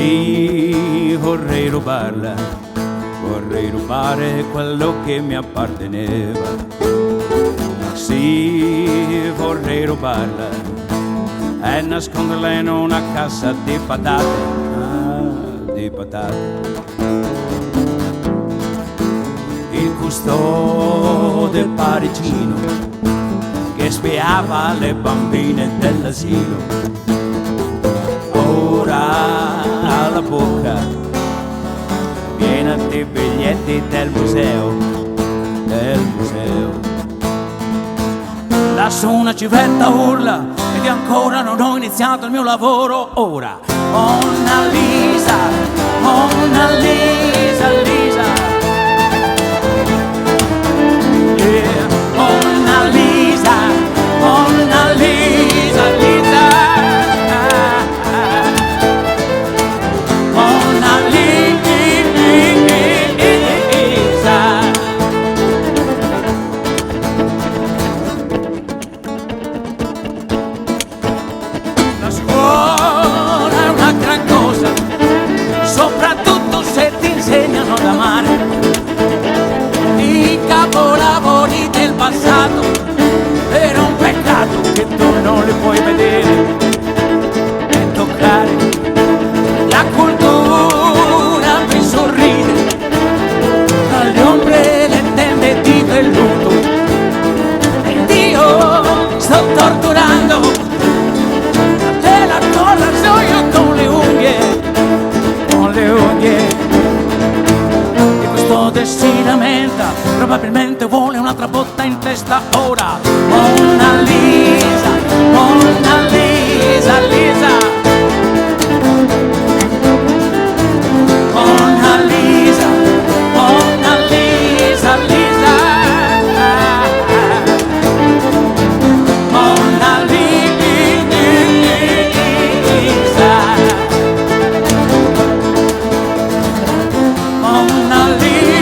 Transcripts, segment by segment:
Sì, vorrei rubarla, vorrei rubare quello che mi apparteneva. Sì, vorrei rubarla e nasconderla in una cassa di patate, di patate. Il custode parigino che spiava le bambine dell'asilo ora ha la bocca piena di biglietti del museo, del museo. Lassù una civetta urla ed io ancora non ho iniziato il mio lavoro. Ora Mona Lisa, Mona Lisa, Lisa, yeah. Mona Lisa, Mona Lisa, Lisa, Mona Lisa. La scuola è una gran cosa, soprattutto se ti insegnano ad amare. I capolavori del passato era un peccato che tu non li puoi vedere e toccare. La cultura mi sorride dalle ombre e le tende di velluto ed io sto torturando te la corrasoio con le unghie, con le unghie. E questo si lamenta, probabilmente vuole un'altra botta in testa ora. Mona Lisa, Mona Lisa, Lisa, Mona Lisa, Mona Lisa, Lisa, Mona Lisa, Mona Lisa.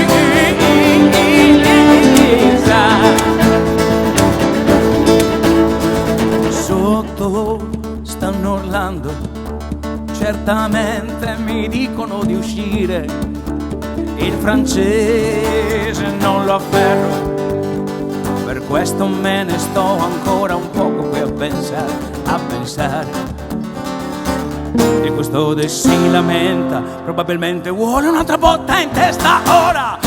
Sotto stanno urlando, certamente mi dicono di uscire. Il francese non lo afferro, per questo me ne sto ancora un poco qui a pensare, a pensare. E questo si lamenta, probabilmente vuole un'altra botta in testa ora.